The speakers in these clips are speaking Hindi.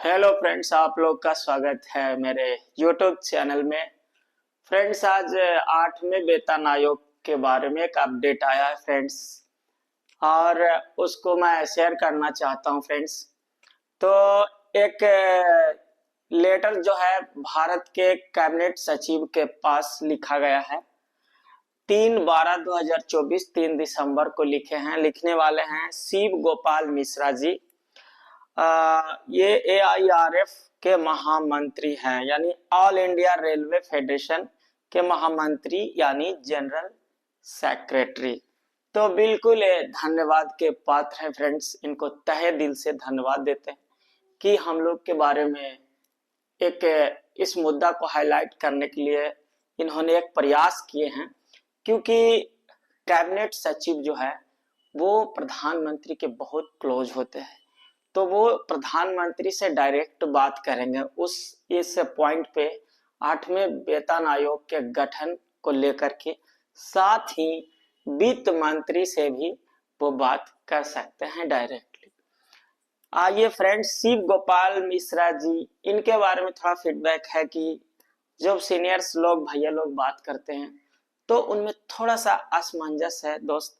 हेलो फ्रेंड्स, आप लोग का स्वागत है मेरे यूट्यूब चैनल में। फ्रेंड्स, आज 8वें वेतन आयोग के बारे में एक अपडेट आया है फ्रेंड्स, और उसको मैं शेयर करना चाहता हूं फ्रेंड्स। तो एक लेटर जो है भारत के कैबिनेट सचिव के पास लिखा गया है। 3/12/2024 3 दिसंबर को लिखे हैं। लिखने वाले हैं शिव गोपाल मिश्रा जी। ये AIRF के महामंत्री हैं, यानी ऑल इंडिया रेलवे फेडरेशन के महामंत्री, यानी जनरल सेक्रेटरी। तो बिल्कुल ये धन्यवाद के पात्र हैं फ्रेंड्स। इनको तहे दिल से धन्यवाद देते हैं कि हम लोग के बारे में एक इस मुद्दा को हाईलाइट करने के लिए इन्होंने एक प्रयास किए हैं। क्योंकि कैबिनेट सचिव जो है वो प्रधानमंत्री के बहुत क्लोज होते हैं, तो वो प्रधानमंत्री से डायरेक्ट बात करेंगे इस पॉइंट पे, 8वें वेतन आयोग के गठन को लेकर के। साथ ही वित्त मंत्री से भी वो बात कर सकते हैं डायरेक्टली। आइए फ्रेंड्स, शिव गोपाल मिश्रा जी, इनके बारे में थोड़ा फीडबैक है कि जब सीनियर्स लोग, भैया लोग बात करते हैं तो उनमें थोड़ा सा असमंजस है दोस्त,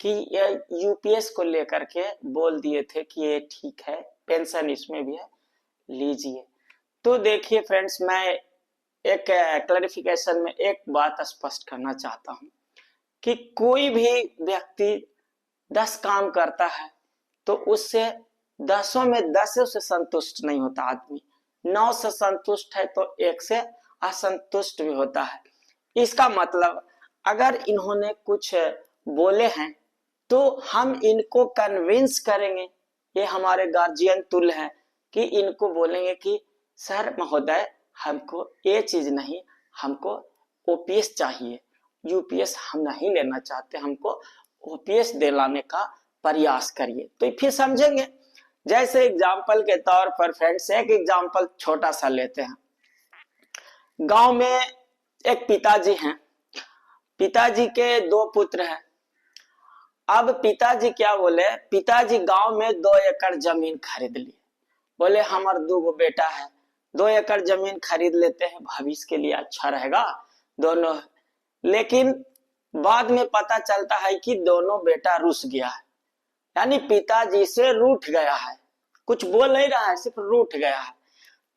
कि ये यूपीएस को लेकर के बोल दिए थे कि ये ठीक है, पेंशन इसमें भी है, लीजिए। तो देखिए फ्रेंड्स, मैं एक क्लैरिफिकेशन में एक बात स्पष्ट करना चाहता हूं कि कोई भी व्यक्ति 10 काम करता है तो उससे 10 में 10 से संतुष्ट नहीं होता आदमी। 9 से संतुष्ट है तो 1 से असंतुष्ट भी होता है। इसका मतलब अगर इन्होंने कुछ बोले हैं तो हम इनको कन्विंस करेंगे, ये हमारे गार्जियन तुल्य है, कि इनको बोलेंगे कि सर महोदय, हमको ये चीज नहीं, हमको ओपीएस चाहिए, यूपीएस हम नहीं लेना चाहते, हमको ओपीएस दिलाने का प्रयास करिए, तो फिर समझेंगे। जैसे एग्जाम्पल के तौर पर फ्रेंड्स, एक एग्जाम्पल छोटा सा लेते हैं। गांव में एक पिताजी हैं, पिताजी के 2 पुत्र हैं। अब पिताजी क्या बोले, पिताजी गांव में 2 एकड़ जमीन खरीद लिए। बोले हमार 2 बेटा है, 2 एकड़ जमीन खरीद लेते हैं, भविष्य के लिए अच्छा रहेगा दोनों। लेकिन बाद में पता चलता है कि दोनों बेटा रुस गया है, यानी पिताजी से रूठ गया है, कुछ बोल नहीं रहा है, सिर्फ रूठ गया है।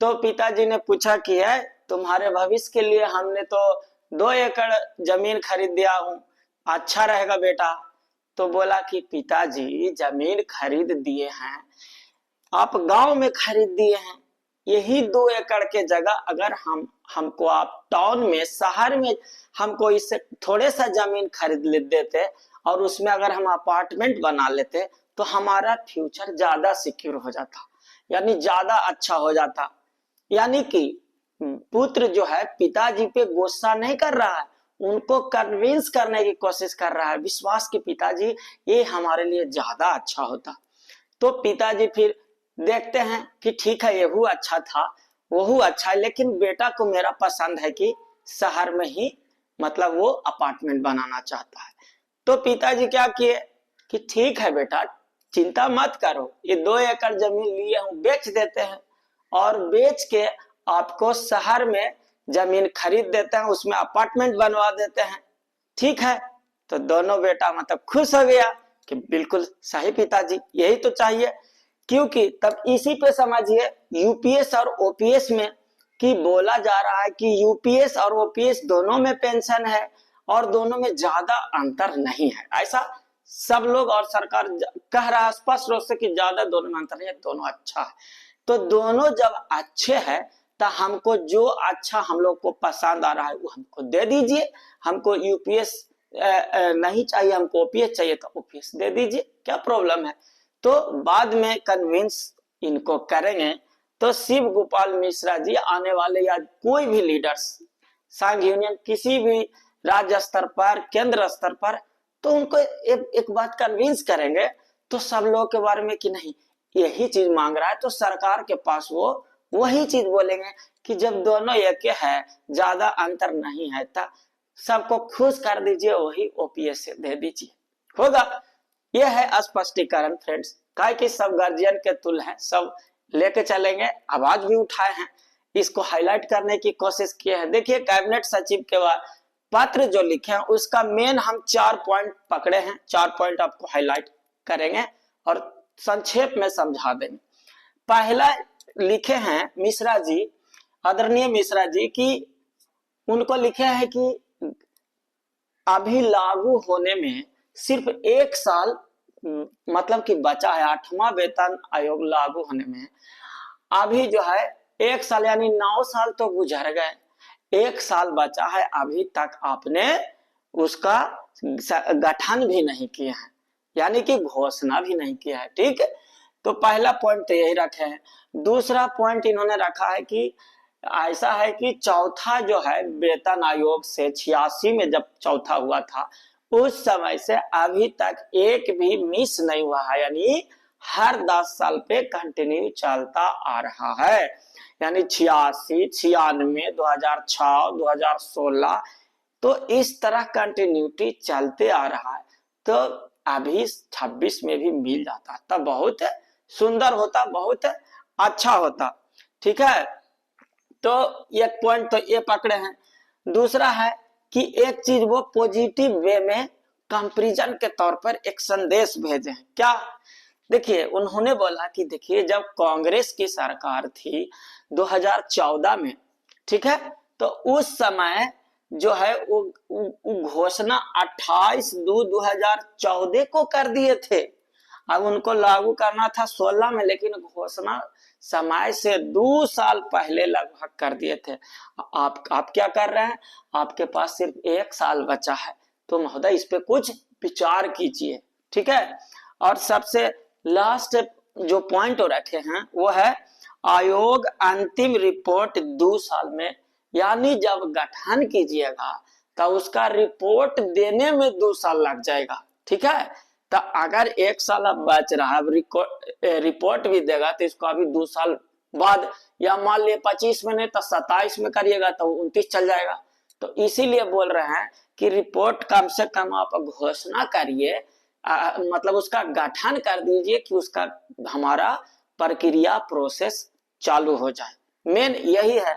तो पिताजी ने पूछा कि है तुम्हारे भविष्य के लिए हमने तो 2 एकड़ जमीन खरीद दिया हूं, अच्छा रहेगा बेटा। तो बोला कि पिताजी जमीन खरीद दिए हैं, आप गांव में खरीद दिए हैं, यही 2 एकड़ के जगह अगर हमको आप टाउन में, शहर में हमको इससे थोड़े सा जमीन खरीद ले देते और उसमें अगर हम अपार्टमेंट बना लेते तो हमारा फ्यूचर ज्यादा सिक्योर हो जाता, यानी ज्यादा अच्छा हो जाता। यानी कि पुत्र जो है पिताजी पे गुस्सा नहीं कर रहा है, उनको कन्विंस करने की कोशिश कर रहा है, विश्वास के पिताजी ये हमारे लिए ज्यादा अच्छा होता। तो पिताजी फिर देखते हैं कि ठीक है, ये अच्छा था, वो अच्छा है, लेकिन बेटा को मेरा पसंद है कि शहर में ही, मतलब वो अपार्टमेंट बनाना चाहता है। तो पिताजी क्या किए कि ठीक है बेटा, चिंता मत करो, ये 2 एकड़ जमीन लिए हूं, बेच देते हैं, और बेच के आपको शहर में जमीन खरीद देते हैं, उसमें अपार्टमेंट बनवा देते हैं, ठीक है। तो दोनों बेटा मतलब खुश हो गया कि बिल्कुल सही पिताजी, यही तो चाहिए। क्योंकि तब इसी पे समझिए यूपीएस और ओपीएस में कि बोला जा रहा है कि यूपीएस और ओपीएस दोनों में पेंशन है और दोनों में ज्यादा अंतर नहीं है, ऐसा सब लोग और सरकार कह रहा है स्पष्ट रूप से कि ज्यादा दोनों में अंतर नहीं है, दोनों अच्छा है। तो दोनों जब अच्छे हैं तो हमको जो अच्छा हम लोग को पसंद आ रहा है वो हमको दे दीजिए। हमको यूपीएस नहीं चाहिए, हमको ओपीएस चाहिए तो ओपीएस दे दीजिए, क्या प्रॉब्लम है। तो बाद में कन्विंस इनको करेंगे। तो शिव गोपाल मिश्रा जी आने वाले, या कोई भी लीडर्स, संघ यूनियन किसी भी राज्य स्तर पर, केंद्र स्तर पर, तो उनको एक बात कन्विंस करेंगे तो सब लोगों के बारे में कि नहीं, यही चीज मांग रहा है, तो सरकार के पास वो वही चीज बोलेंगे कि जब दोनों एक है, ज्यादा अंतर नहीं है, तो सबको खुश कर दीजिए, वही ओपीएस से दे दीजिए, होगा। यह है स्पष्टीकरण फ्रेंड्स, काय कि सब गार्जियन के तुल्य है, सब लेके चलेंगे, आवाज भी उठाए हैं, इसको हाईलाइट करने की कोशिश किए हैं। देखिए कैबिनेट सचिव के बाद पत्र जो लिखे हैं उसका मेन हम 4 पॉइंट पकड़े हैं, 4 पॉइंट आपको हाईलाइट करेंगे और संक्षेप में समझा देंगे। पहला लिखे हैं मिश्रा जी, आदरणीय मिश्रा जी, की उनको लिखे हैं कि अभी लागू होने में सिर्फ 1 साल मतलब कि बचा है, 8वां वेतन आयोग लागू होने में अभी जो है 1 साल यानी 9 साल तो गुजर गए, 1 साल बचा है, अभी तक आपने उसका गठन भी नहीं किया है, यानी कि घोषणा भी नहीं किया है। ठीक है, तो पहला पॉइंट तो यही रखे हैं। दूसरा पॉइंट इन्होंने रखा है कि ऐसा है कि चौथा जो है वेतन आयोग से 86 में जब चौथा हुआ था उस समय से अभी तक एक भी मिस नहीं हुआ है, यानी हर 10 साल पे कंटिन्यू चलता आ रहा है, यानी 86, 96, 2006, 2016, तो इस तरह कंटिन्यूटी चलते आ रहा है। तो अभी 26 में भी मिल जाता तब बहुत सुंदर होता, बहुत अच्छा होता। ठीक है, तो एक पॉइंट तो ये पकड़े हैं। दूसरा है कि एक चीज वो पॉजिटिव वे में कंपैरिजन के तौर पर एक संदेश भेजे हैं। क्या? देखिए उन्होंने बोला कि देखिए जब कांग्रेस की सरकार थी 2014 में, ठीक है, तो उस समय जो है वो घोषणा 28/2/2014 को कर दिए थे। अब उनको लागू करना था 16 में, लेकिन घोषणा समय से 2 साल पहले लगभग कर दिए थे। आप क्या कर रहे हैं, आपके पास सिर्फ 1 साल बचा है, तो महोदय इस पे कुछ विचार कीजिए। ठीक है, और सबसे लास्ट जो पॉइंट रखे हैं वो है आयोग अंतिम रिपोर्ट 2 साल में, यानी जब गठन कीजिएगा तो उसका रिपोर्ट देने में 2 साल लग जाएगा। ठीक है, तो अगर 1 साल अब बच रहा है, रिपोर्ट भी देगा तो इसको अभी 2 साल बाद, या मान लिया 25 में नहीं तो 27 में करिएगा तो 29 चल जाएगा। तो इसीलिए बोल रहे हैं कि रिपोर्ट कम से कम आप घोषणा करिए, मतलब उसका गठन कर दीजिए कि उसका हमारा प्रक्रिया प्रोसेस चालू हो जाए, मेन यही है।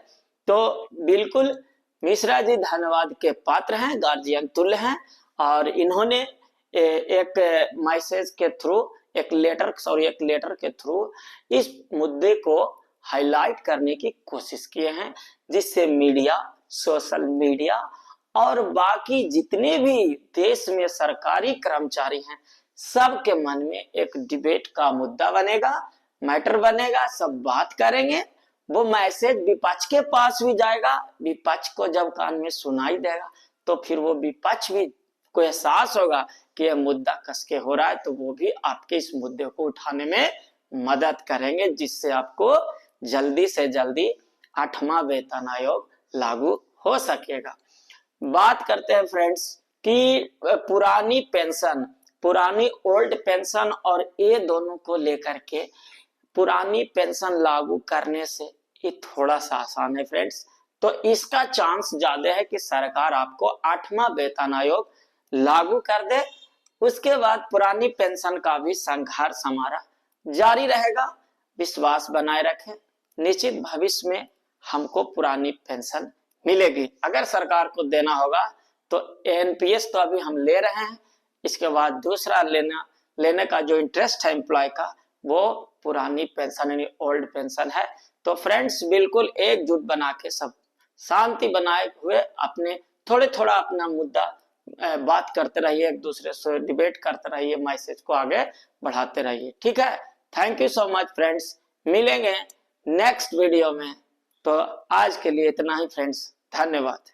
तो बिल्कुल मिश्रा जी धन्यवाद के पात्र हैं, गार्जियन तुल्य हैं, और इन्होंने एक मैसेज के थ्रू, एक लेटर के थ्रू इस मुद्दे को हाईलाइट करने की कोशिश किए हैं, जिससे मीडिया, सोशल मीडिया और बाकी जितने भी देश में सरकारी कर्मचारी हैं सबके मन में एक डिबेट का मुद्दा बनेगा, मैटर बनेगा, सब बात करेंगे। वो मैसेज विपक्ष के पास भी जाएगा, विपक्ष को जब कान में सुनाई देगा तो फिर वो विपक्ष भी को एहसास होगा कि यह मुद्दा कसके हो रहा है, तो वो भी आपके इस मुद्दे को उठाने में मदद करेंगे, जिससे आपको जल्दी से जल्दी 8वां वेतन आयोग लागू हो सकेगा। बात करते हैं फ्रेंड्स कि पुरानी पेंशन, पुरानी ओल्ड पेंशन और ये दोनों को लेकर के पुरानी पेंशन लागू करने से ये थोड़ा सा आसान है फ्रेंड्स। तो इसका चांस ज्यादा है कि सरकार आपको 8वां वेतन आयोग लागू कर दे, उसके बाद पुरानी पेंशन का भी संघर्ष हमारा जारी रहेगा। विश्वास बनाए रखें, निश्चित भविष्य में हमको पुरानी पेंशन मिलेगी। अगर सरकार को देना होगा तो एनपीएस तो अभी हम ले रहे हैं, इसके बाद दूसरा लेने का जो इंटरेस्ट है एम्प्लॉय का, वो पुरानी पेंशन यानी ओल्ड पेंशन है। तो फ्रेंड्स बिल्कुल एकजुट बना के सब शांति बनाए हुए अपने थोड़ा अपना मुद्दा बात करते रहिए, एक दूसरे से डिबेट करते रहिए, मैसेज को आगे बढ़ाते रहिए। ठीक है, thank you so much friends, मिलेंगे नेक्स्ट वीडियो में। तो आज के लिए इतना ही फ्रेंड्स, धन्यवाद।